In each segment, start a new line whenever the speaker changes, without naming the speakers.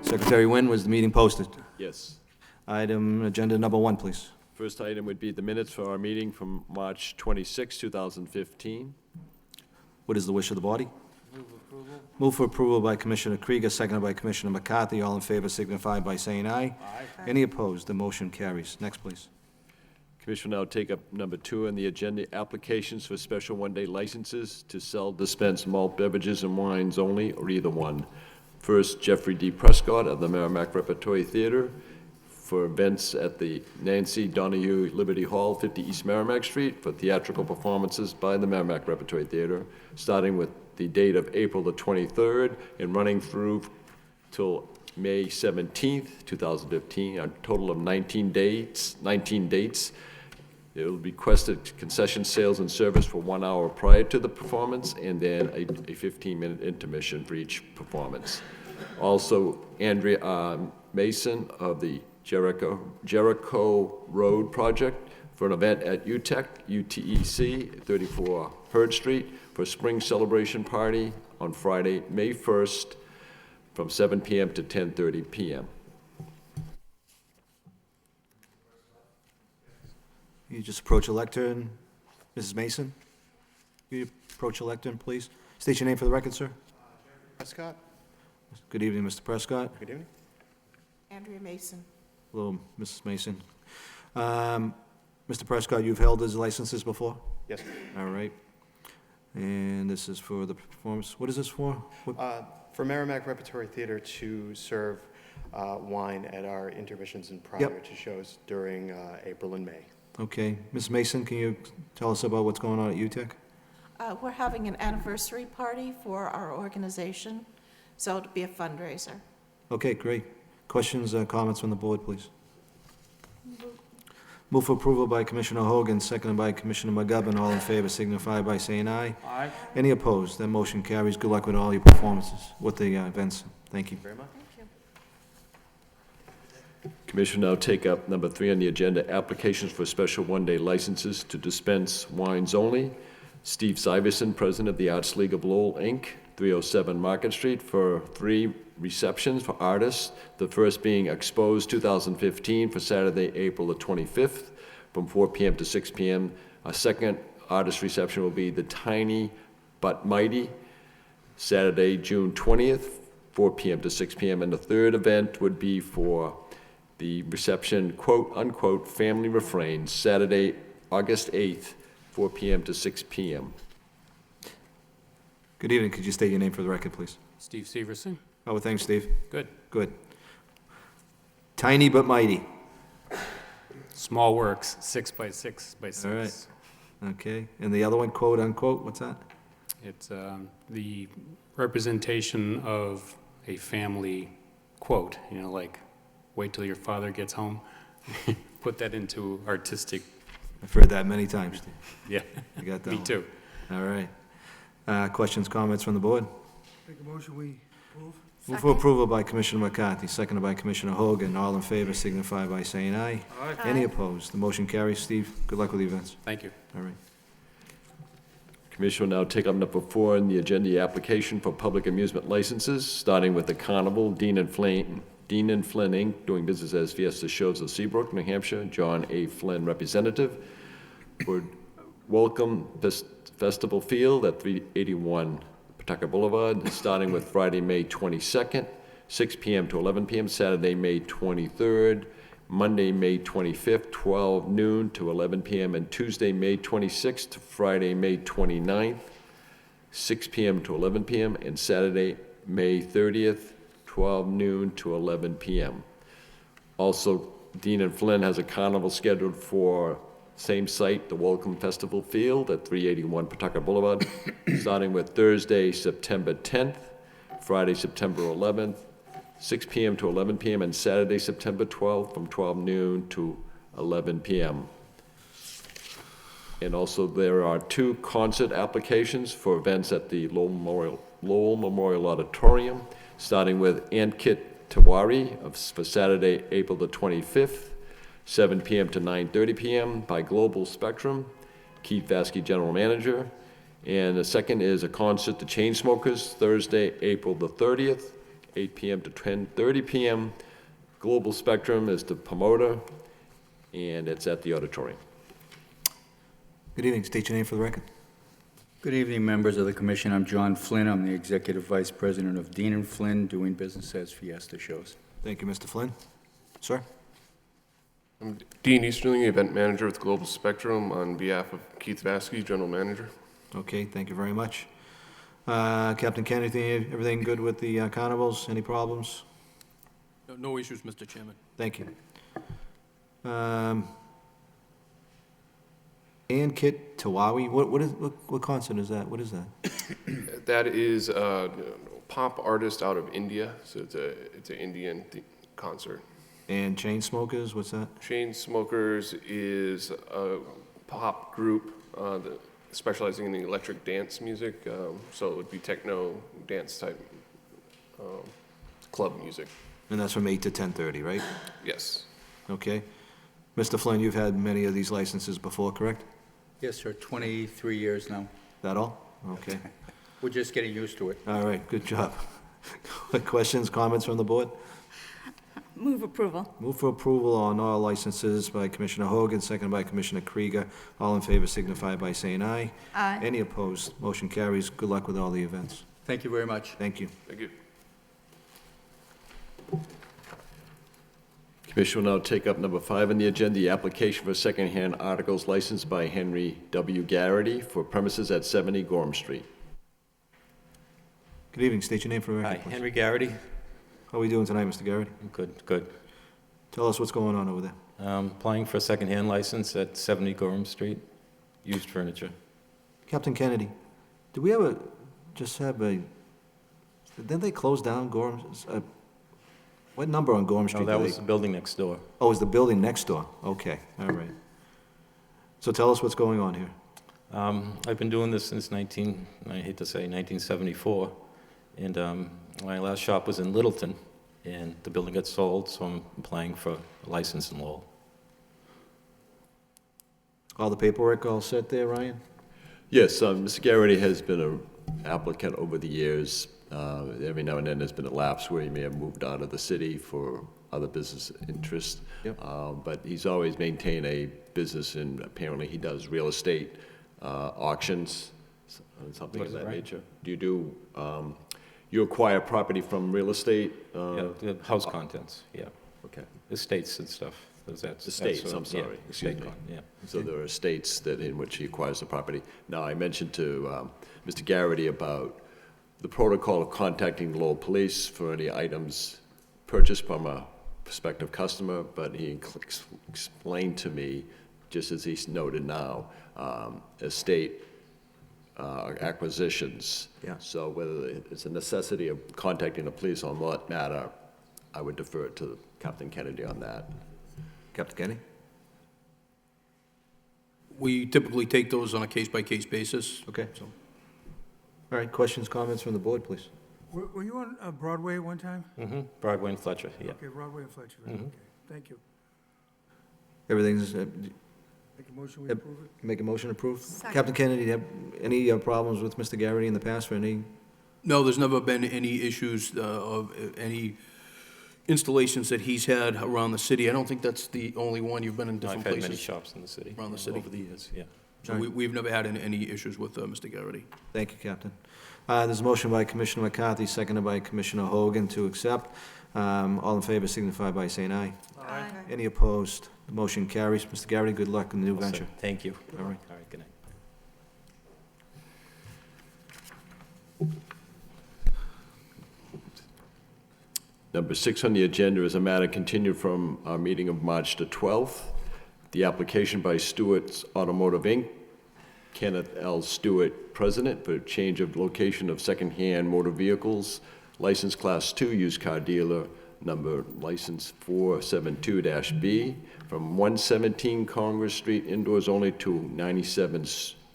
Secretary Wynn, was the meeting posted?
Yes.
Item, agenda number 1, please.
First item would be the minutes for our meeting from March 26, 2015.
What is the wish of the body? Move for approval by Commissioner Krieger, seconded by Commissioner McCarthy. All in favor signify by saying aye.
Aye.
Any opposed? The motion carries. Next, please.
Commission will now take up number 2 on the agenda, applications for special one-day licenses to sell, dispense malt beverages and wines only, or either one. First, Jeffrey D. Prescott of the Merrimack Repertory Theater for events at the Nancy Donahue Liberty Hall, 50 East Merrimack Street, for theatrical performances by the Merrimack Repertory Theater, starting with the date of April the 23rd and running through till May 17th, 2015, a total of 19 dates. It will be requested concession sales and service for 1 hour prior to the performance, and then a 15-minute intermission for each performance. Also, Andrea Mason of the Jericho Road Project for an event at UTEC, 34 Hurd Street, for a spring celebration party on Friday, May 1st, from 7 p.m. to 10:30 p.m.
You just approach a lectern. Mrs. Mason, you approach a lectern, please. State your name for the record, sir.
Prescott.
Good evening, Mr. Prescott.
Good evening.
Andrea Mason.
Hello, Mrs. Mason. Mr. Prescott, you've held his licenses before?
Yes.
All right. And this is for the performance. What is this for?
For Merrimack Repertory Theater to serve wine at our intermissions and prior to shows during April and May.
Okay. Ms. Mason, can you tell us about what's going on at UTEC?
We're having an anniversary party for our organization, so it'll be a fundraiser.
Okay, great. Questions, comments from the board, please? Move for approval by Commissioner Hogan, seconded by Commissioner McGovern. All in favor signify by saying aye.
Aye.
Any opposed? That motion carries. Good luck with all your performances, with the events. Thank you.
Very much.
Commission now take up number 3 on the agenda, applications for special one-day licenses to dispense wines only. Steve Syverson, President of the Arts League of Lowell, Inc., 307 Market Street, for 3 receptions for artists. The first being Exposed 2015 for Saturday, April the 25th, from 4 p.m. to 6 p.m. A second artist reception will be The Tiny But Mighty, Saturday, June 20th, 4 p.m. to 6 p.m. And the third event would be for the reception, quote-unquote, Family Refrain, Saturday, August 8th, 4 p.m. to 6 p.m.
Good evening. Could you state your name for the record, please?
Steve Severson.
Oh, thanks, Steve.
Good.
Good. Tiny but mighty.
Small works, 6 by 6 by 6.
All right. Okay. And the other one, quote-unquote, what's that?
It's the representation of a family quote, like, wait till your father gets home. Put that into artistic.
I've heard that many times, Steve.
Yeah,
You got that
me
one.
too.
All right. Questions, comments from the board?
Make a motion, we approve.
Move for approval by Commissioner McCarthy, seconded by Commissioner Hogan. All in favor signify by saying aye.
Aye.
Any opposed? The motion carries. Steve, good luck with the events.
Thank you.
All right.
Commission will now take up number 4 on the agenda, the application for public amusement licenses, starting with the Carnival, Dean and Flynn, Inc., doing business as Fiesta Shows of Seabrook, New Hampshire, John A. Flynn, representative, for Welcome Festival Field at 381 Pawtucket Boulevard, starting with Friday, May 22nd, 6 p.m. to 11 p.m., Saturday, May 23rd, Monday, May 25th, 12 noon to 11 p.m., and Tuesday, May 26th to Friday, May 29th, 6 p.m. to 11 p.m., and Saturday, May 30th, 12 noon to 11 p.m. Also, Dean and Flynn has a carnival scheduled for same site, the Welcome Festival Field at 381 Pawtucket Boulevard, starting with Thursday, September 10th, Friday, September 11th, 6 p.m. to 11 p.m., and Saturday, September 12th, from 12 noon to 11 p.m. And also, there are 2 concert applications for events at the Lowell Memorial Auditorium, starting with Ankit Tiwari for Saturday, April the 25th, 7 p.m. to 9:30 p.m. by Global Spectrum, Keith Vasky, General Manager. And the second is a concert, The Chainsmokers, Thursday, April the 30th, 8 PM to 10:30 PM. Global Spectrum is the promoter, and it's at the auditorium.
Good evening. State your name for the record.
Good evening, members of the commission. I'm John Flynn. I'm the Executive Vice President of Dean and Flynn, doing business as Fiesta Shows.
Thank you, Mr. Flynn. Sir?
I'm Dean Easterling, Event Manager with Global Spectrum, on behalf of Keith Vasky, General Manager.
Okay, thank you very much. Captain Kennedy, everything good with the carnivals? Any problems?
No issues, Mr. Chairman.
Thank you. And Kit Tawawi, what concert is that? What is that?
That is a pop artist out of India, so it's an Indian concert.
And Chainsmokers, what's that?
Chainsmokers is a pop group specializing in the electric dance music, so it would be techno dance type club music.
And that's from 8 to 10:30, right?
Yes.
Okay. Mr. Flynn, you've had many of these licenses before, correct?
Yes, sir, 23 years now.
That all? Okay.
We're just getting used to it.
All right, good job. Questions, comments from the board?
Move approval.
Move for approval on all licenses by Commissioner Hogan, seconded by Commissioner Krieger. All in favor signify by saying aye.
Aye.
Any opposed? Motion carries. Good luck with all the events.
Thank you very much.
Thank you.
Thank you.
Commission will now take up number 5 on the agenda, the application for secondhand articles licensed by Henry W. Garrity for premises at 70 Gorham Street.
Good evening. State your name for the
Hi,
record, please.
Henry Garrity.
How are we doing tonight, Mr. Garrity?
Good.
Tell us what's going on over there.
Applying for a secondhand license at 70 Gorham Street, used furniture.
Captain Kennedy, did we ever just have a, didn't they close down Gorham's, what number on Gorham Street?
No, that
did
was
they-
the building next door.
Oh, it was the building next door. Okay, all right. So tell us what's going on here.
I've been doing this since I hate to say 1974, and my last shop was in Littleton, and the building got sold, so I'm applying for a license in Lowell.
All the paperwork all set there, Ryan?
Yes, Mr. Garrity has been an applicant over the years. Every now and then there's been a lapse where he may have moved out of the city for other business interests.
Yep.
But he's always maintained a business, and apparently he does real estate auctions, something
What
of
is it,
that
right?
nature. Do you do, you acquire property from real estate?
Yeah, the house contents, yeah,
Okay.
estates and stuff. That's
Estates, I'm
yeah,
sorry, excuse
estate
me.
yeah.
So there are estates that, in which he acquires the property. Now, I mentioned to Mr. Garrity about the protocol of contacting the Lowell Police for any items purchased from a prospective customer, but he explained to me, just as he's noted now, estate acquisitions.
Yeah.
So whether it's a necessity of contacting the police on what matter, I would defer it to Captain Kennedy on that.
Captain Kennedy?
We typically take those on a case-by-case basis.
Okay.
So,
All right, questions, comments from the board, please.
Were you on Broadway one time?
Broadway and Fletcher, yeah.
Okay, Broadway and Fletcher, okay, thank you.
Everything's,
Make a motion, we
Yep.
approve it?
make a motion approved?
Second.
Captain Kennedy, do you have any problems with Mr. Garrity in the past for any?
No, there's never been any issues of any installations that he's had around the city. I don't think that's the only one. You've been in
I've
different
had many
places
shops in the city.
around the city.
Over the years, yeah.
So we've never had any issues with Mr. Garrity.
Thank you, Captain. There's a motion by Commissioner McCarthy, seconded by Commissioner Hogan to accept. All in favor signify by saying aye.
Aye.
Any opposed? The motion carries. Mr. Garrity, good luck in the new
Well said.
venture.
Thank you.
All right.
All right, good night.
Number 6 on the agenda is a matter continued from our meeting of March the 12th. The application by Stewart's Automotive, Inc., Kenneth L. Stewart, President, for change of location of secondhand motor vehicles, license Class 2 used car dealer, number license 472-B, from 117 Congress Street indoors only to 97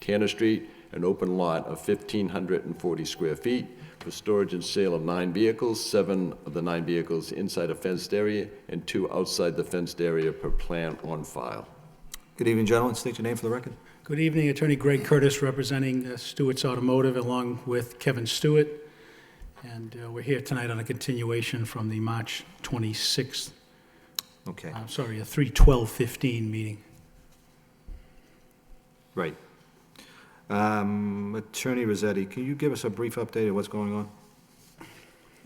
Tanner Street, an open lot of 1,540 square feet, for storage and sale of 9 vehicles, 7 of the 9 vehicles inside a fenced area and 2 outside the fenced area per plan on file.
Good evening, gentlemen. State your name for the record.
Good evening, Attorney Greg Curtis, representing Stewart's Automotive, along with Kevin Stewart. And we're here tonight on a continuation from the March 26th,
Okay,
sorry, a 3/12/15 meeting.
right. Attorney Rossetti, can you give us a brief update of what's going on?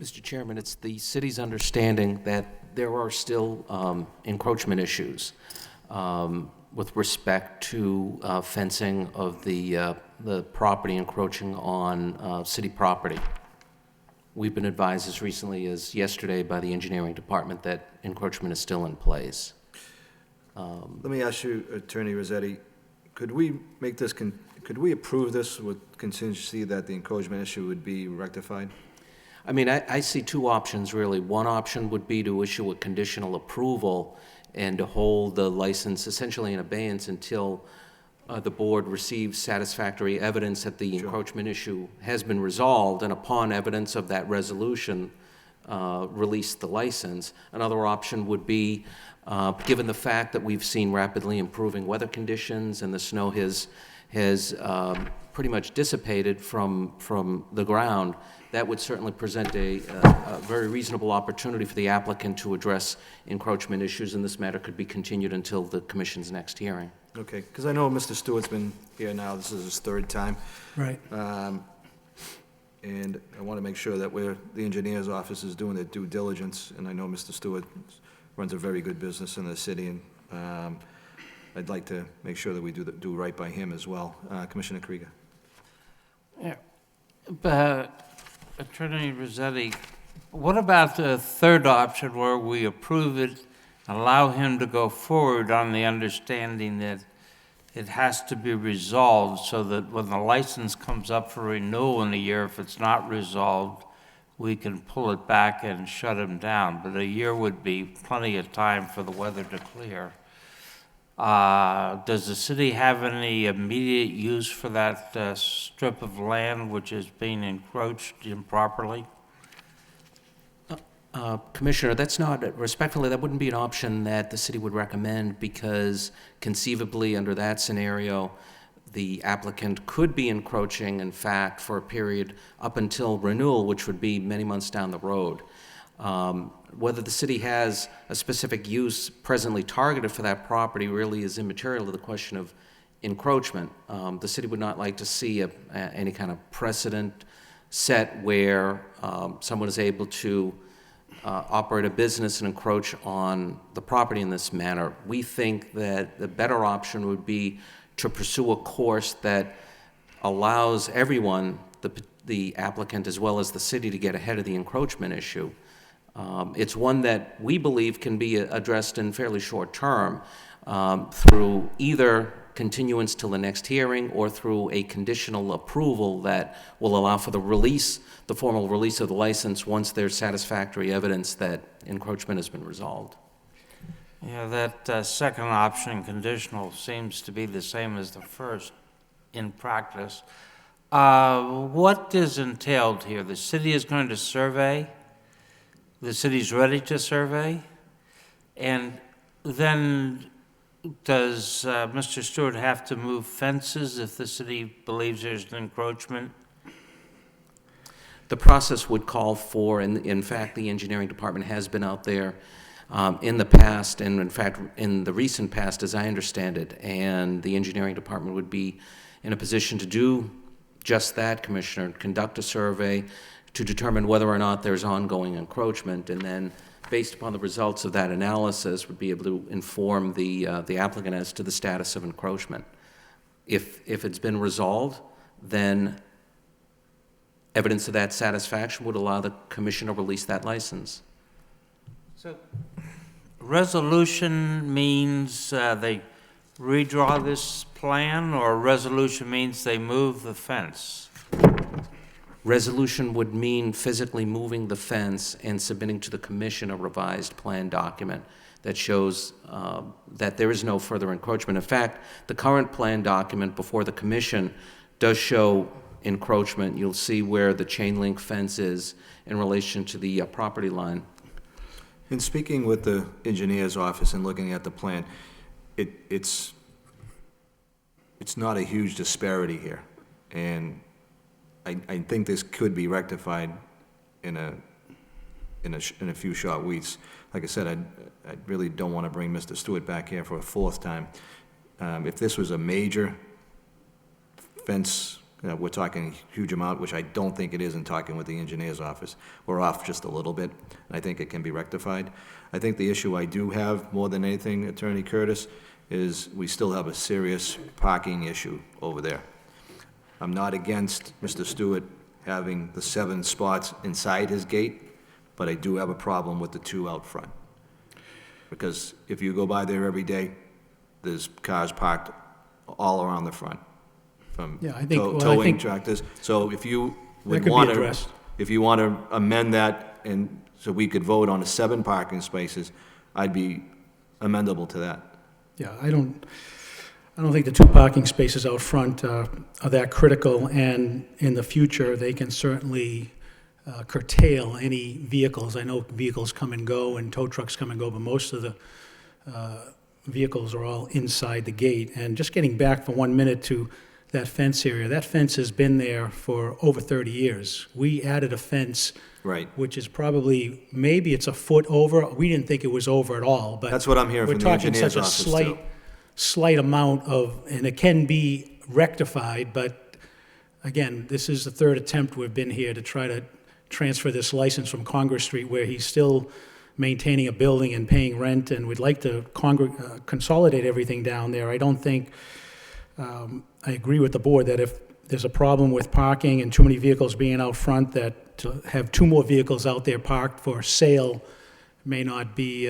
Mr. Chairman, it's the city's understanding that there are still encroachment issues with respect to fencing of the property encroaching on city property. We've been advised as recently as yesterday by the engineering department that encroachment is still in place.
Let me ask you, Attorney Rossetti, could we make this, could we approve this with contingency that the encroachment issue would be rectified?
I mean, I see two options, really. One option would be to issue a conditional approval and to hold the license essentially in abeyance until the board receives satisfactory evidence that the encroachment issue has been resolved, and upon evidence of that resolution, release the license. Another option would be, given the fact that we've seen rapidly improving weather conditions and the snow has pretty much dissipated from the ground, that would certainly present a very reasonable opportunity for the applicant to address encroachment issues, and this matter could be continued until the commission's next hearing.
Okay, because I know Mr. Stewart's been here now, this is his third time.
Right.
And I want to make sure that the engineer's office is doing their due diligence, and I know Mr. Stewart runs a very good business in the city, and I'd like to make sure that we do right by him as well. Commissioner Krieger.
Yeah, but Attorney Rossetti, what about the third option where we approve it, allow him to go forward on the understanding that it has to be resolved so that when the license comes up for renewal in a year, if it's not resolved, we can pull it back and shut him down. But a year would be plenty of time for the weather to clear. Does the city have any immediate use for that strip of land which is being encroached improperly?
Commissioner, that's not, respectfully, that wouldn't be an option that the city would recommend, because conceivably, under that scenario, the applicant could be encroaching, in fact, for a period up until renewal, which would be many months down the road. Whether the city has a specific use presently targeted for that property really is immaterial to the question of encroachment. The city would not like to see any kind of precedent set where someone is able to operate a business and encroach on the property in this manner. We think that the better option would be to pursue a course that allows everyone, the applicant as well as the city, to get ahead of the encroachment issue. It's one that we believe can be addressed in fairly short term through either continuance till the next hearing or through a conditional approval that will allow for the formal release of the license once there's satisfactory evidence that encroachment has been resolved.
Yeah, that second option, conditional, seems to be the same as the first in practice. What is entailed here? The city is going to survey? The city's ready to survey? And then does Mr. Stewart have to move fences if the city believes there's an encroachment?
The process would call for, and in fact, the engineering department has been out there in the past, and in fact, in the recent past, as I understand it, and the engineering department would be in a position to do just that, Commissioner, conduct a survey to determine whether or not there's ongoing encroachment, and then, based upon the results of that analysis, would be able to inform the applicant as to the status of encroachment. If it's been resolved, then evidence of that satisfaction would allow the commission to release that license.
So, resolution means they redraw this plan, or resolution means they move the fence?
Resolution would mean physically moving the fence and submitting to the commission a revised plan document that shows that there is no further encroachment. In fact, the current plan document before the commission does show encroachment. You'll see where the chain link fence is in relation to the property line.
In speaking with the engineer's office and looking at the plan, it's not a huge disparity here, and I think this could be rectified in a few short weeks. Like I said, I really don't want to bring Mr. Stewart back here for a fourth time. If this was a major fence, we're talking a huge amount, which I don't think it is in talking with the engineer's office. We're off just a little bit, and I think it can be rectified. I think the issue I do have, more than anything, Attorney Curtis, is we still have a serious parking issue over there. I'm not against Mr. Stewart having the 7 spots inside his gate, but I do have a problem with the 2 out front. Because if you go by there every day, there's cars parked all around the front, from
Yeah, I think- well, I
towing
think
tractors. So if you
that
would
could be
want to,
addressed.
if you want to amend that, and so we could vote on the 7 parking spaces, I'd be amendable to that.
Yeah, I don't think the 2 parking spaces out front are that critical, and in the future, they can certainly curtail any vehicles. I know vehicles come and go, and tow trucks come and go, but most of the vehicles are all inside the gate. And just getting back for 1 minute to that fence area, that fence has been there for over 30 years. We added a fence,
Right.
which is probably, maybe it's a foot over. We didn't think it was over at all, but
That's what I'm hearing from the engineer's office,
we're talking
too.
such a slight amount of, and it can be rectified, but again, this is the 3rd attempt we've been here to try to transfer this license from Congress Street, where he's still maintaining a building and paying rent, and we'd like to consolidate everything down there. I don't think, I agree with the board that if there's a problem with parking and too many vehicles being out front, that to have 2 more vehicles out there parked for sale may not be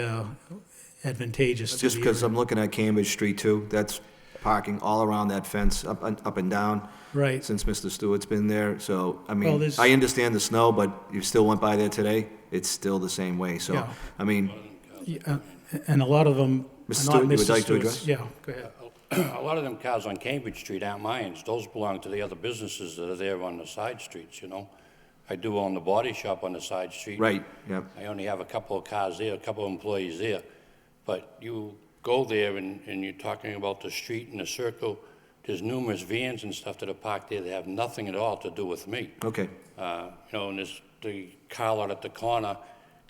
advantageous to
Just
the
because
area.
I'm looking at Cambridge Street too, that's parking all around that fence, up and down.
Right.
Since Mr. Stewart's been there, so, I
Well,
mean,
there's-
I understand the snow, but you still went by there today, it's still the same way, so,
Yeah.
I mean,
Yeah, and a lot of them
Mr.
are
Stewart,
not
you would
Mr.
like to
Stewart's.
address?
Yeah, go ahead.
A lot of them cars on Cambridge Street aren't mine. Those belong to the other businesses that are there on the side streets, you know? I do own the body shop on the side street.
right, yeah.
I only have a couple of cars there, a couple of employees there. But you go there and you're talking about the street and the circle, there's numerous vans and stuff that are parked there that have nothing at all to do with me.
Okay,
You know, and there's the car lot at the corner,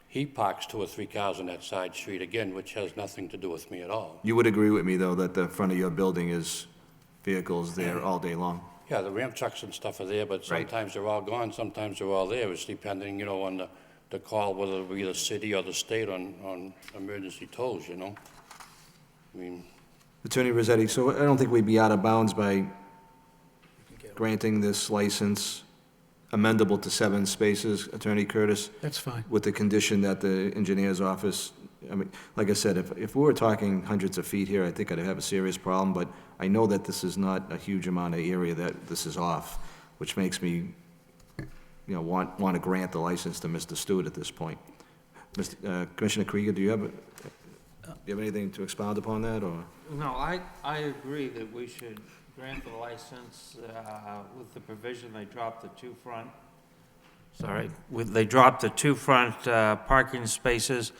he parks 2 or 3 cars on that side street again, which has nothing to do with me at all.
you would agree with me, though, that the front of your building is vehicles there all day long?
Yeah, the ramp trucks and stuff are there, but
Right.
sometimes they're all gone, sometimes they're all there. It's depending, you know, on the call, whether it be the city or the state on emergency tolls, you know? I mean,
Attorney Rossetti, so I don't think we'd be out of bounds by granting this license amendable to 7 spaces, Attorney Curtis?
That's fine.
With the condition that the engineer's office, I mean, like I said, if we were talking hundreds of feet here, I think I'd have a serious problem, but I know that this is not a huge amount of area that this is off, which makes me, you know, want to grant the license to Mr. Stewart at this point. Commissioner Krieger, do you have anything to expound upon that, or?
No, I agree that we should grant the license with the provision they dropped the 2 front, they dropped the 2 front parking spaces,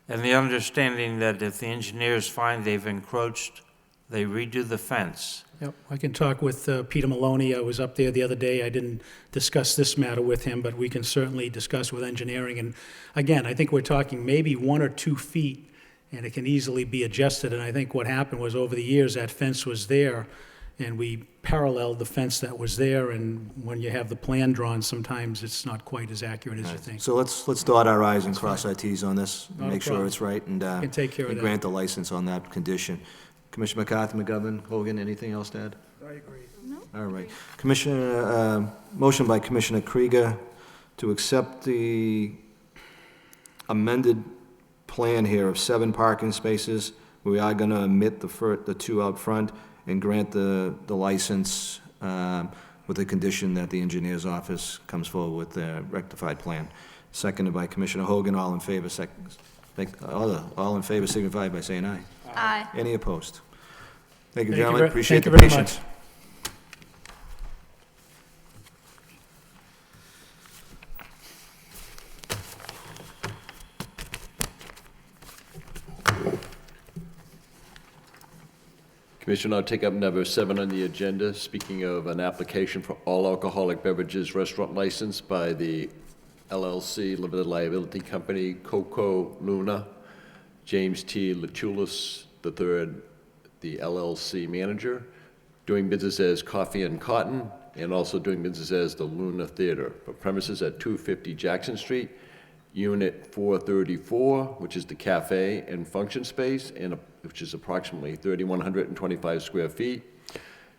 and the understanding that if the engineers find they've encroached, they redo the fence.
Yep, I can talk with Peter Maloney. I was up there the other day. I didn't discuss this matter with him, but we can certainly discuss with engineering. And again, I think we're talking maybe 1 or 2 feet, and it can easily be adjusted. And I think what happened was, over the years, that fence was there, and we paralleled the fence that was there, and when you have the plan drawn, sometimes it's not quite as accurate as you think.
So let's dot our i's and cross our t's on this,
Not a
make sure
problem.
it's right, and
Can take care of
and
that.
grant the license on that condition. Commissioner McCarthy, McGovern, Hogan, anything else to add?
I agree.
All right. Commissioner, motion by Commissioner Krieger to accept the amended plan here of 7 parking spaces. We are going to omit the 2 out front and grant the license with the condition that the engineer's office comes forward with a rectified plan. Seconded by Commissioner Hogan. All in favor, all in favor signify by saying aye.
Aye.
Any opposed? Thank you,
Thank you
gentlemen.
ver-
Appreciate
thank
the
you very
patience.
Commissioner, I'll take up number 7 on the agenda, speaking of an application for all alcoholic beverages restaurant license by the LLC, Limited Liability Company, Coco Luna, James T. Lachulis III, the LLC manager, doing business as Coffee and Cotton, and also doing business as the Luna Theater, for premises at 250 Jackson Street, Unit 434, which is the cafe and function space, and which is approximately 3,125 square feet,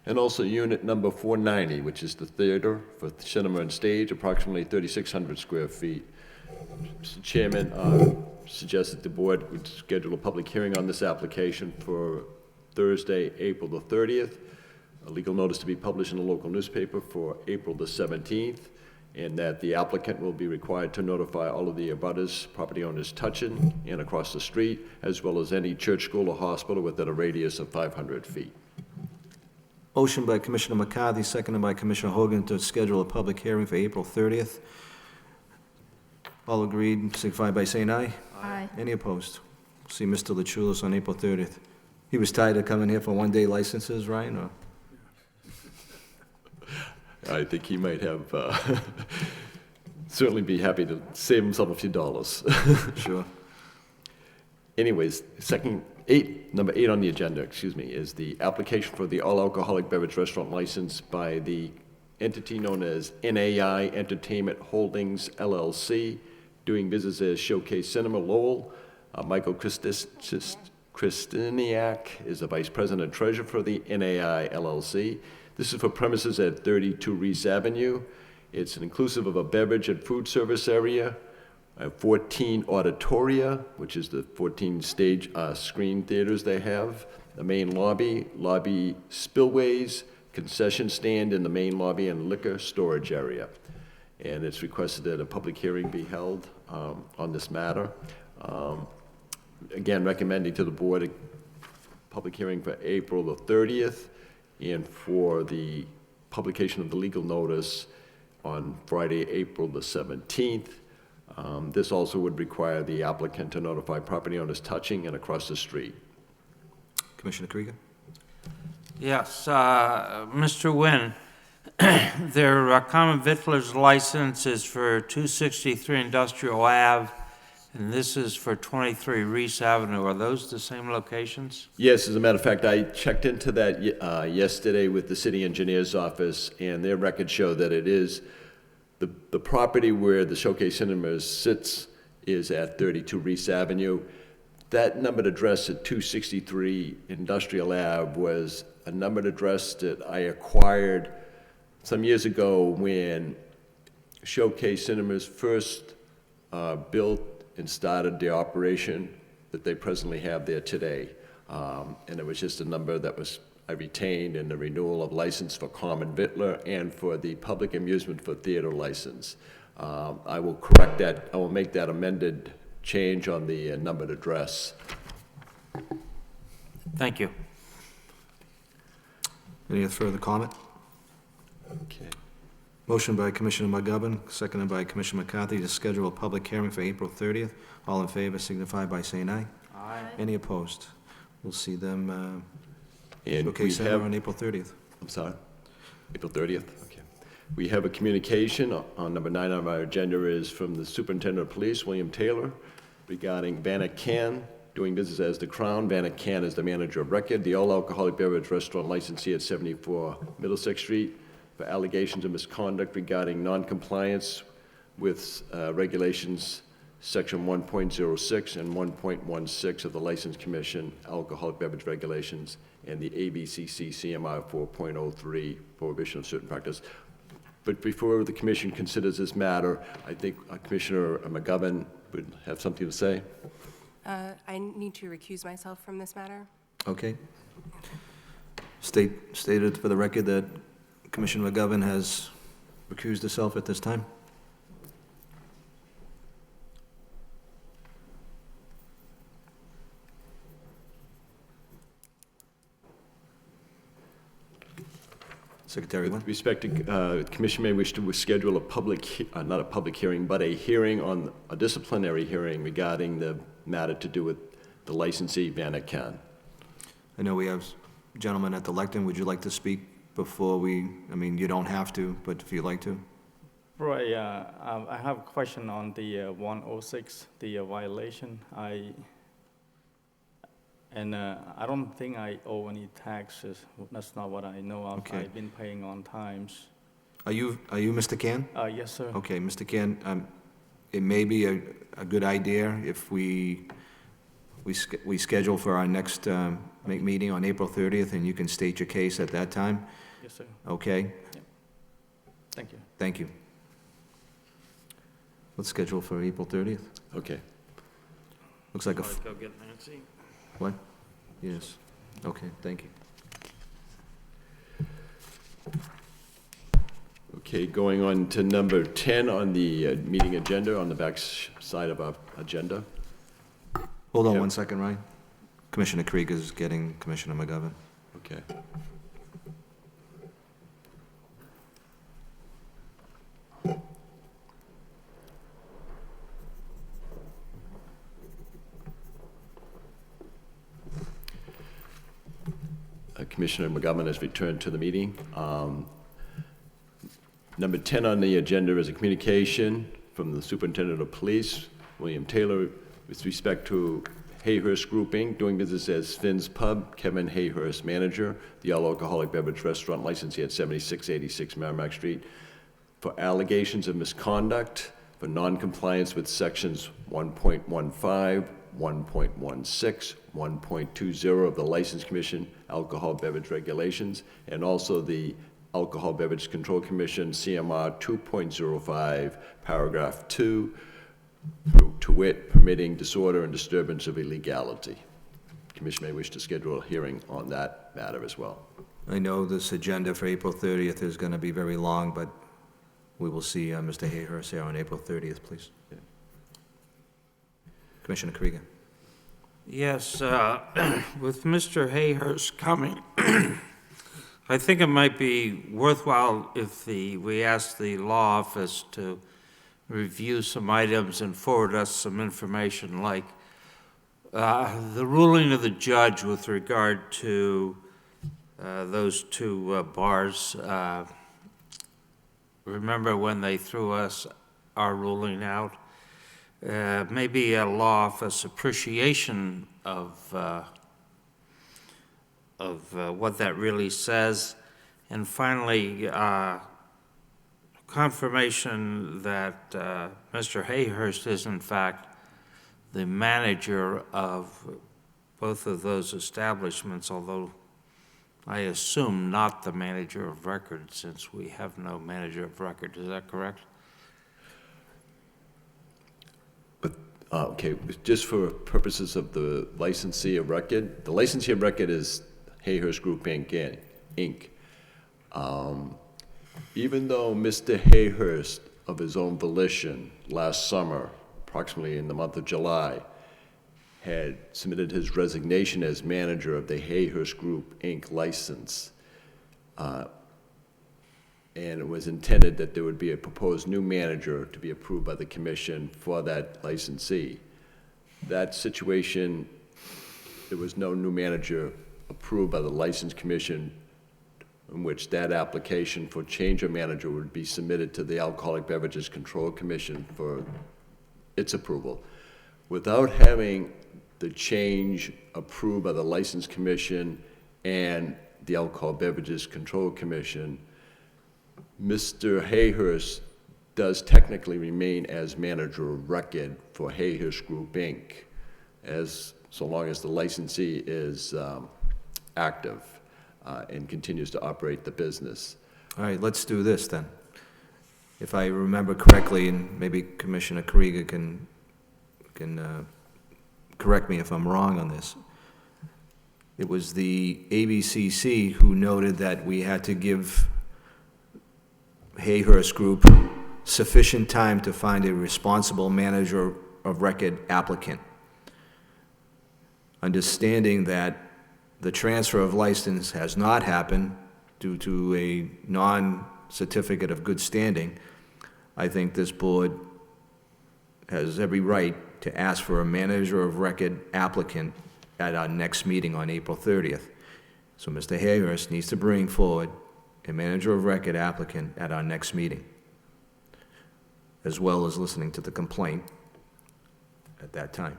and also unit number 490, which is the theater for cinema and stage, approximately 3,600 square feet. Mr. Chairman, suggested the board would schedule a public hearing on this application for Thursday, April the 30th, a legal notice to be published in the local newspaper for April the 17th, and that the applicant will be required to notify all of the abutters, property owners touching and across the street, as well as any church, school, or hospital within a radius of 500 feet.
Motion by Commissioner McCarthy, seconded by Commissioner Hogan to schedule a public hearing for April 30th. All agreed, signify by saying aye.
Aye.
Any opposed? See Mr. Lachulis on April 30th. He was tired of coming here for one-day licenses, Ryan, or?
I think he might have, certainly be happy to save himself a few dollars.
Sure.
Anyways, number 8 on the agenda, is the application for the all-alcoholic beverage restaurant license by the entity known as NAI Entertainment Holdings LLC, doing business as Showcase Cinema Lowell. Michael Kristiniak is the Vice President and Treasurer for the NAI LLC. This is for premises at 32 Reese Avenue. It's inclusive of a beverage and food service area, 14 auditoria, which is the 14 stage screen theaters they have, the main lobby spillways, concession stand in the main lobby, and liquor storage area. And it's requested that a public hearing be held on this matter. Again, recommending to the board a public hearing for April the 30th, and for the publication of the legal notice on Friday, April the 17th. This also would require the applicant to notify property owners touching and across the street.
Commissioner Krieger?
Yes, Mr. Nguyen, their common vittler's license is for 263 Industrial Ave, and this is for 23 Reese Avenue. Are those the same locations?
Yes, as a matter of fact, I checked into that yesterday with the city engineer's office, and their records show that it is, the property where the Showcase Cinemas sits is at 32 Reese Avenue. That numbered address at 263 Industrial Ave was a numbered address that I acquired some years ago when Showcase Cinemas first built and started the operation that they presently have there today. And it was just a number that I retained in the renewal of license for common vittler and for the public amusement for theater license. I will correct that, I will make that amended change on the numbered address.
Thank you.
Any further comment?
Okay.
Motion by Commissioner McGovern, seconded by Commissioner McCarthy to schedule a public hearing for April 30th. All in favor signify by saying aye.
Aye.
Any opposed? We'll see them
And we
Showcase Center
have,
on April 30th.
I'm sorry, April 30th? Okay. We have a communication on number 9 on our agenda is from the Superintendent of Police, William Taylor, regarding Vanna Can, doing business as the Crown. Vanna Can is the manager of record, the all-alcoholic beverage restaurant licensee at 74 Middlesex Street, for allegations of misconduct regarding noncompliance with regulations section 1.06 and 1.16 of the License Commission Alcoholic Beverage Regulations and the ABCC CMR 4.03 prohibition of certain practice. But before the commission considers this matter, I think Commissioner McGovern would have something to say.
I need to recuse myself from this matter.
Okay. Stated for the record that Commissioner McGovern has recused herself at this time. Secretary Wynn?
With respect to, Commission may wish to schedule a not a public hearing, but a hearing on, a disciplinary hearing regarding the matter to do with the licensee, Vanna Can.
I know we have gentlemen at the lectern. Would you like to speak before we, I mean, you don't have to, but if you'd like to.
Right, I have a question on the 106, the violation. I don't think I owe any taxes. That's not what I know of.
Okay.
I've been paying on times.
Are you Mr. Can?
Yes, sir.
Okay, Mr. Can, it may be a good idea if we schedule for our next meeting on April 30th, and you can state your case at that time,
Yes, sir.
okay?
Thank you.
Thank you. Let's schedule for April 30th.
Okay.
Looks like a,
Go get Nancy.
what? Yes, okay, thank you.
Okay, going on to number 10 on the meeting agenda, on the back side of our agenda.
Hold on
Yep.
1 second, Ryan. Commissioner Krieg is getting Commissioner McGovern.
Okay. Commissioner McGovern has returned to the meeting. Number 10 on the agenda is a communication from the Superintendent of Police, William Taylor, with respect to Hayhurst Group, Inc., doing business as Finn's Pub, Kevin Hayhurst, manager, the all-alcoholic beverage restaurant licensee at 7686 Merrimack Street, for allegations of misconduct for noncompliance with sections 1.15, 1.16, 1.20 of the License Commission Alcohol Beverage Regulations, and also the Alcohol Beverage Control Commission CMR 2.05, paragraph 2, to wit, permitting disorder and disturbance of illegality. Commission may wish to schedule a hearing on that matter as well.
I know this agenda for April 30th is going to be very long, but we will see Mr. Hayhurst here on April 30th, please.
Yeah.
Commissioner Krieger.
Yes, with Mr. Hayhurst coming, I think it might be worthwhile if we ask the law office to review some items and forward us some information, like the ruling of the judge with regard to those two bars. Remember when they threw us our ruling out? Maybe a law office appreciation of what that really says. And finally, confirmation that Mr. Hayhurst is in fact the manager of both of those establishments, although I assume not the manager of record, since we have no manager of record. Is that correct?
Okay, just for purposes of the licensee of record, the licensee of record is Hayhurst Group, Inc. Even though Mr. Hayhurst, of his own volition, last summer, approximately in the month of July, had submitted his resignation as manager of the Hayhurst Group, Inc. license, and it was intended that there would be a proposed new manager to be approved by the commission for that licensee. That situation, there was no new manager approved by the License Commission, in which that application for change of manager would be submitted to the Alcoholic Beverages Control Commission for its approval. Without having the change approved by the License Commission and the Alcohol Beverages Control Commission, Mr. Hayhurst does technically remain as manager of record for Hayhurst Group, Inc., so long as the licensee is active and continues to operate the business.
All right, let's do this then. If I remember correctly, and maybe Commissioner Krieger can correct me if I'm wrong on this, it was the ABCC who noted that we had to give Hayhurst Group sufficient time to find a responsible manager of record applicant. Understanding that the transfer of license has not happened due to a non-certificate of good standing, I think this board has every right to ask for a manager of record applicant at our next meeting on April 30th. So Mr. Hayhurst needs to bring forward a manager of record applicant at our next meeting. as well as listening to the complaint at that time.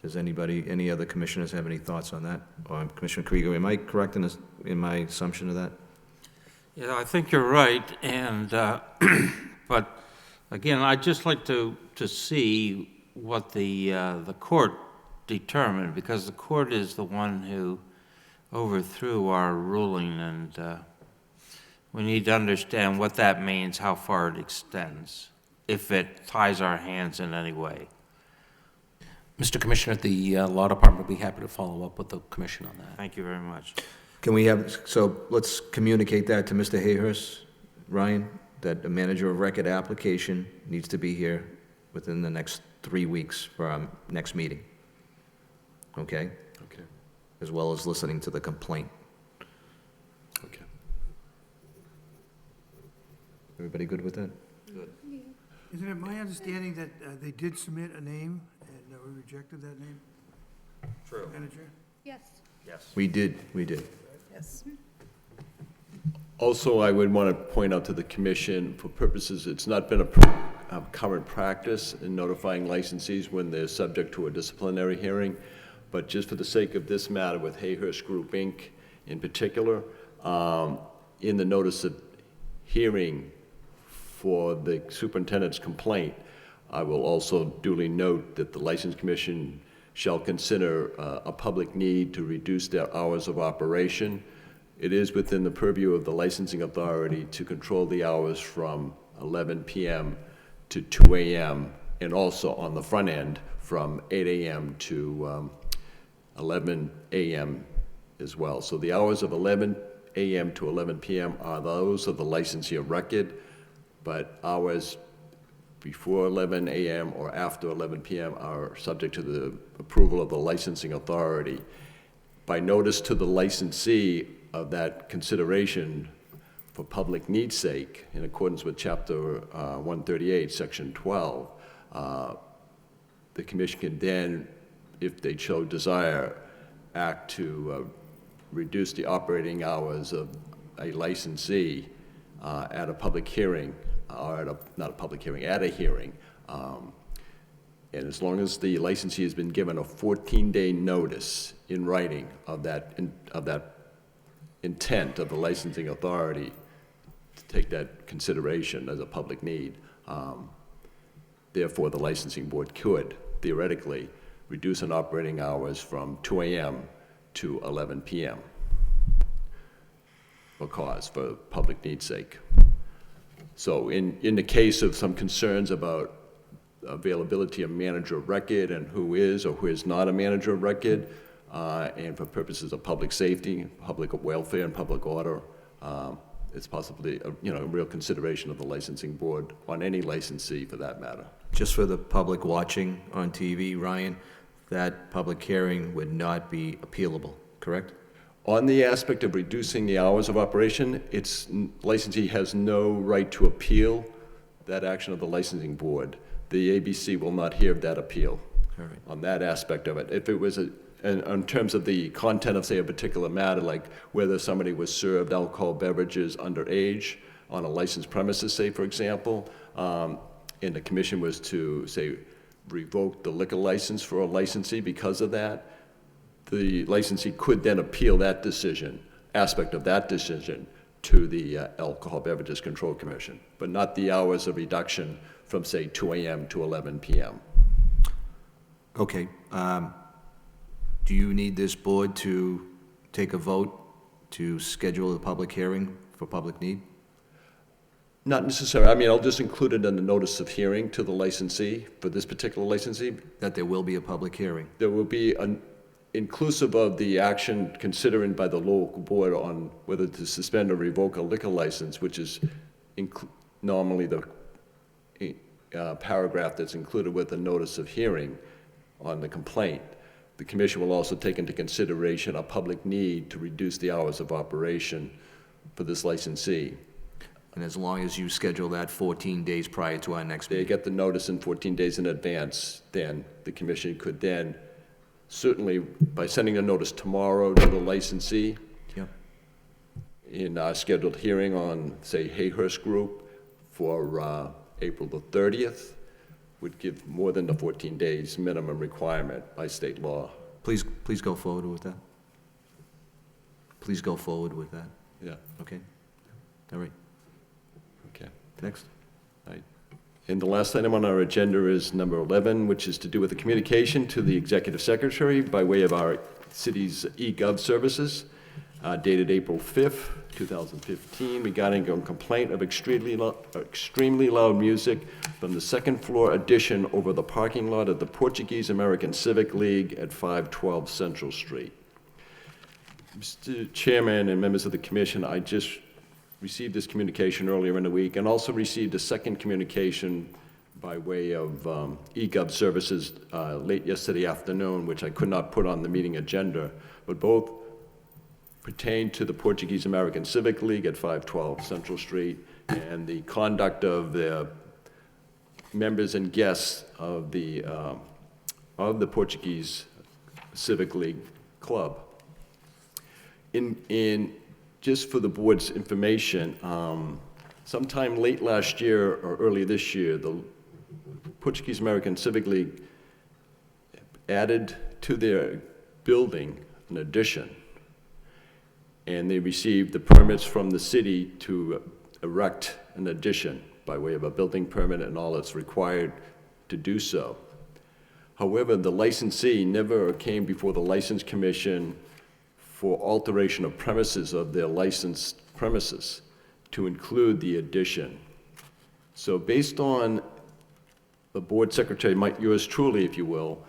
Does anybody, any other commissioners have any thoughts on that? Or Commissioner Krieger, am I correct in my assumption of that?
Yeah, I think you're right, and, but again, I'd just like to see what the court determined, because the court is the one who overthrew our ruling, and we need to understand what that means, how far it extends, if it ties our hands in any way.
Mr. Commissioner, the Law Department would be happy to follow up with the commission on that.
Thank you very much.
Can we have, so let's communicate that to Mr. Hayhurst, Ryan, that a manager of record application needs to be here within the next 3 weeks for our next meeting. Okay?
Okay.
As well as listening to the complaint.
Okay.
Everybody good with that?
Good.
Isn't it my understanding that they did submit a name and we rejected that name?
True.
Manager?
Yes.
Yes.
We did.
Yes.
Also, I would want to point out to the commission, for purposes, it's not been a current practice in notifying licensees when they're subject to a disciplinary hearing, but just for the sake of this matter with Hayhurst Group, Inc. in particular, in the notice of hearing for the superintendent's complaint, I will also duly note that the License Commission shall consider a public need to reduce their hours of operation. It is within the purview of the licensing authority to control the hours from 11 p.m. to 2 a.m. and also on the front end from 8 a.m. to 11 a.m. as well. So the hours of 11 a.m. to 11 p.m. are those of the licensee of record, but hours before 11 a.m. or after 11 p.m. are subject to the approval of the licensing authority. By notice to the licensee of that consideration for public needs sake, in accordance with Chapter 138, Section 12, the commission can then, if they so desire, act to reduce the operating hours of a licensee at a public hearing, or at a, not a public hearing, at a hearing. And as long as the licensee has been given a 14-day notice in writing of that intent of the licensing authority to take that consideration as a public need, therefore the licensing board could theoretically reduce an operating hours from 2 a.m. to 11 p.m. for public needs sake. So in the case of some concerns about availability of manager of record and who is or who is not a manager of record, and for purposes of public safety, public welfare, and public order, it's possibly a real consideration of the licensing board on any licensee for that matter.
Just for the public watching on TV, Ryan, that public hearing would not be appealable, correct?
On the aspect of reducing the hours of operation, licensee has no right to appeal that action of the licensing board. The ABC will not hear that appeal.
All right.
On that aspect of it. If it was in terms of the content of, say, a particular matter, like whether somebody was served alcohol beverages underage on a licensed premises, say, for example, and the commission was to, say, revoke the liquor license for a licensee because of that, the licensee could then appeal that decision, aspect of that decision, to the Alcohol Beverages Control Commission, but not the hours of reduction from, say, 2 a.m. to 11 p.m.
Okay. Do you need this board to take a vote to schedule a public hearing for public need?
Not necessarily. I mean, I'll just include it in the notice of hearing to the licensee, for this particular licensee.
That there will be a public hearing?
There will be inclusive of the action considered by the local board on whether to suspend or revoke a liquor license, which is normally the paragraph that's included with the notice of hearing on the complaint. The commission will also take into consideration a public need to reduce the hours of operation for this licensee.
And as long as you schedule that 14 days prior to our next meeting?
They get the notice in 14 days in advance, then the commission could then, certainly by sending a notice tomorrow to the licensee,
Yep.
in our scheduled hearing on, say, Hayhurst Group for April the 30th would give more than the 14 days minimum requirement by state law.
Please go forward with that. Please go forward with that.
Yeah.
Okay? All right.
Okay.
Next.
And the last item on our agenda is number 11, which is to do with the communication to the executive secretary by way of our city's e-gov services, dated April 5th, 2015, regarding a complaint of extremely loud music from the second floor addition over the parking lot of the Portuguese American Civic League at 512 Central Street. Mr. Chairman and members of the commission, I just received this communication earlier in the week, and also received a second communication by way of eGov services late yesterday afternoon, which I could not put on the meeting agenda, but both pertain to the Portuguese American Civic League at 512 Central Street and the conduct of the members and guests of the Portuguese Civic League Club. Just for the board's information, sometime late last year or early this year, the Portuguese American Civic League added to their building an addition, and they received the permits from the city to erect an addition by way of a building permit and all that's required to do so. However, the licensee never came before the License Commission for alteration of premises of their licensed premises to include the addition. So based on the board secretary, yours truly, if you will,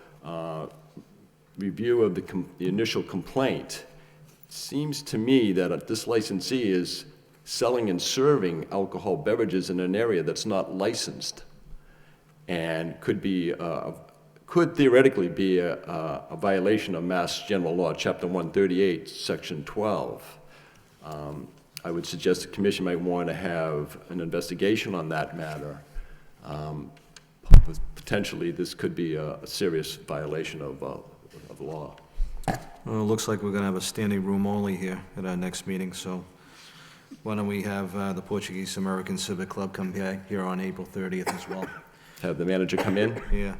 review of the initial complaint, it seems to me that this licensee is selling and serving alcohol beverages in an area that's not licensed and could theoretically be a violation of Mass General Law, Chapter 138, Section 12. I would suggest the commission might want to have an investigation on that matter. Potentially, this could be a serious violation of law.
Well, it looks like we're going to have a standing room only here at our next meeting, so why don't we have the Portuguese American Civic Club come back here on April 30th as well?
Have the manager come in?
Yeah.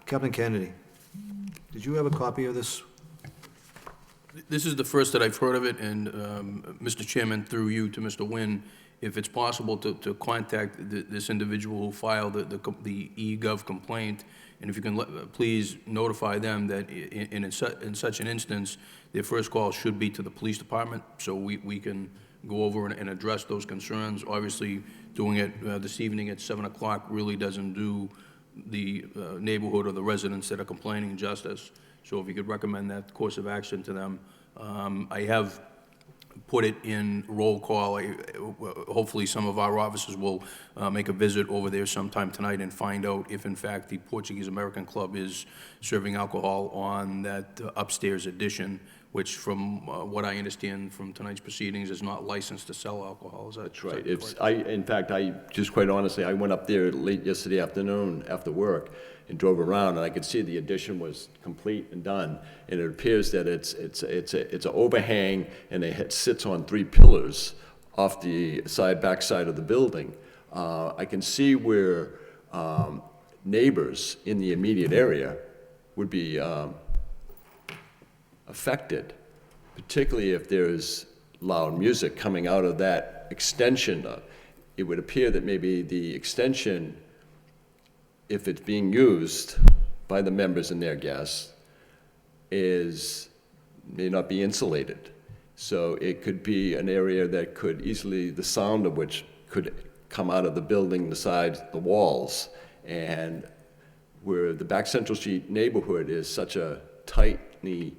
Captain Kennedy, did you have a copy of this?
This is the first that I've heard of it, and Mr. Chairman, through you to Mr. Nguyen, if it's possible to contact this individual who filed the e-gov complaint, and if you can please notify them that in such an instance, their first call should be to the police department, so we can go over and address those concerns. Obviously, doing it this evening at 7 o'clock really doesn't do the neighborhood or the residents that are complaining justice. So if you could recommend that course of action to them. I have put it in roll call. Hopefully some of our officers will make a visit over there sometime tonight and find out if in fact the Portuguese American Club is serving alcohol on that upstairs addition, which from what I understand from tonight's proceedings is not licensed to sell alcohol. Is that
That's right.
correct?
In fact, just quite honestly, I went up there late yesterday afternoon after work and drove around, and I could see the addition was complete and done. And it appears that it's an overhang, and it sits on 3 pillars off the back side of the building. I can see where neighbors in the immediate area would be affected, particularly if there's loud music coming out of that extension. It would appear that maybe the extension, if it's being used by the members and their guests, may not be insulated. So it could be an area that could easily, the sound of which could come out of the building, the sides, the walls, and where the back Central Street neighborhood is such a tightly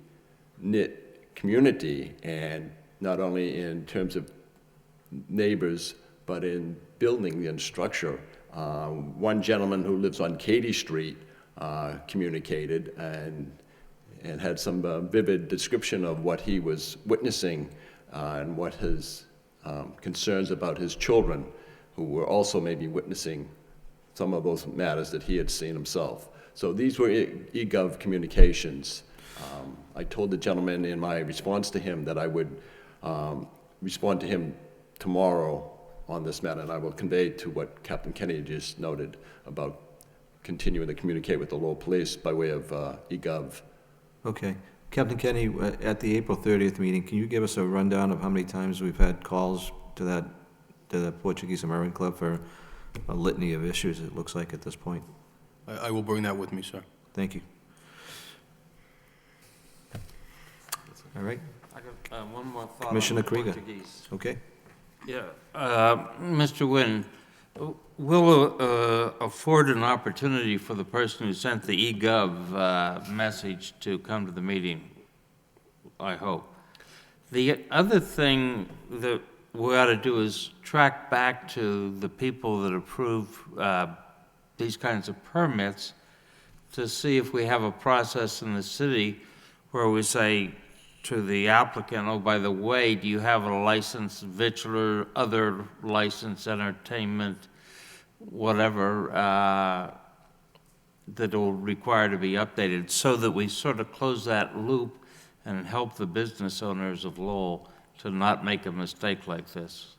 knit community, and not only in terms of neighbors, but in building and structure. One gentleman who lives on Katy Street communicated and had some vivid description of what he was witnessing and what his concerns about his children, who were also maybe witnessing some of those matters that he had seen himself. So these were eGov communications. I told the gentleman in my response to him that I would respond to him tomorrow on this matter, and I will convey to what Captain Kennedy just noted about continuing to communicate with the Lowell Police by way of eGov.
Okay. Captain Kenny, at the April 30th meeting, can you give us a rundown of how many times we've had calls to the Portuguese American Club for a litany of issues, it looks like at this point?
I will bring that with me, sir.
Thank you. All right.
I got one more thought on
Commissioner
the
Krieger.
Portuguese.
Okay.
Yeah, Mr. Nguyen, will afford an opportunity for the person who sent the eGov message to come to the meeting, I hope. The other thing that we ought to do is track back to the people that approve these kinds of permits to see if we have a process in the city where we say to the applicant, oh, by the way, do you have a licensed victualler, other licensed entertainment, whatever, that will require to be updated, so that we sort of close that loop and help the business owners of Lowell to not make a mistake like this.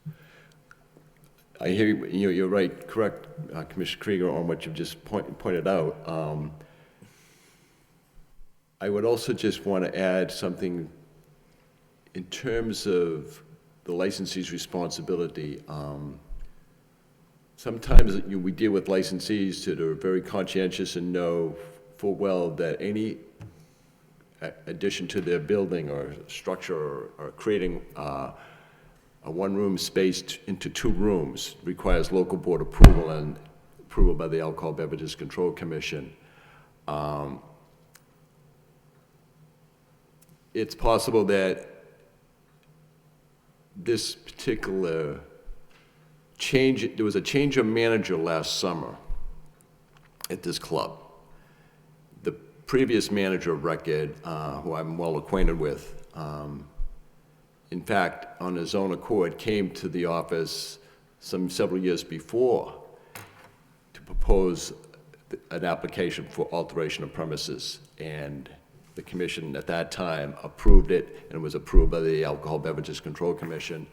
I hear you, you're right, correct, Commissioner Krieger, on what you've just pointed out. I would also just want to add something in terms of the licensee's responsibility. Sometimes we deal with licensees that are very conscientious and know full well that any addition to their building or structure or creating a one-room space into 2 rooms requires local board approval and approval by the Alcohol Beverages Control Commission. It's possible that this particular change, there was a change of manager last summer at this club. The previous manager of record, who I'm well acquainted with, in fact, on his own accord, came to the office several years before to propose an application for alteration of premises, and the commission at that time approved it, and it was approved by the Alcohol Beverages Control Commission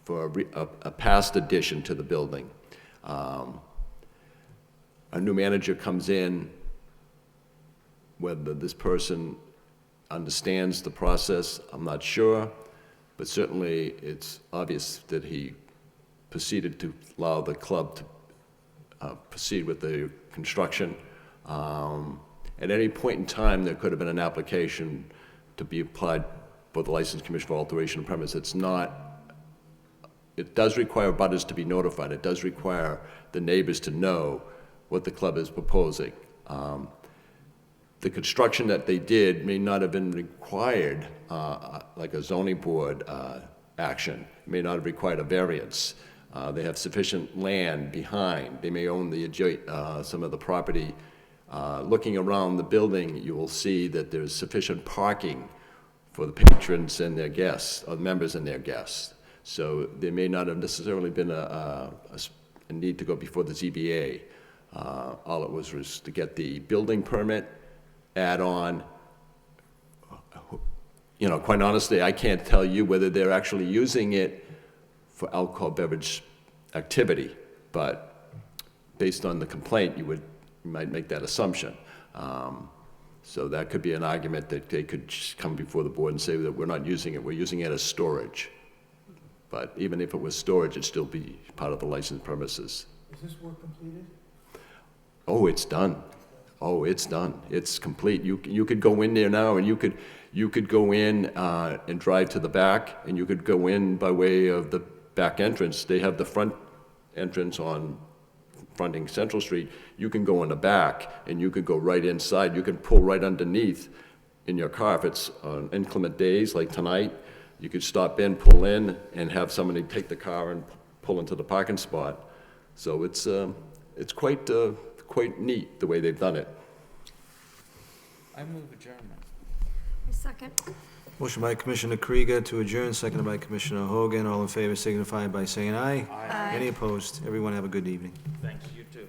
for a past addition to the building. A new manager comes in, whether this person understands the process, I'm not sure, but certainly it's obvious that he proceeded to allow the club to proceed with the construction. At any point in time, there could have been an application to be applied for the License Commission for alteration of premise. It's not, it does require butters to be notified. It does require the neighbors to know what the club is proposing. The construction that they did may not have been required, like a zoning board action. It may not have required a variance. They have sufficient land behind. They may own some of the property. Looking around the building, you will see that there's sufficient parking for the patrons and their guests, or members and their guests. So there may not have necessarily been a need to go before the ZBA. All it was to get the building permit, add on. You know, quite honestly, I can't tell you whether they're actually using it for alcohol beverage activity, but based on the complaint, you might make that assumption. So that could be an argument that they could just come before the board and say that we're not using it, we're using it as storage. But even if it was storage, it'd still be part of the licensed premises.
Is this work completed?
Oh, it's done. Oh, it's done. It's complete. You could go in there now, and you could go in and drive to the back, and you could go in by way of the back entrance. They have the front entrance on fronting Central Street. You can go in the back, and you could go right inside. You can pull right underneath in your car. If it's on inclement days like tonight, you could stop in, pull in, and have somebody take the car and pull into the parking spot. So it's quite neat the way they've done it.
I move adjournment.
Second.
Motion by Commissioner Krieger to adjourn, seconded by Commissioner Hogan. All in favor signify by saying aye.
Aye.
Any opposed? Everyone have a good evening.
Thanks, you too.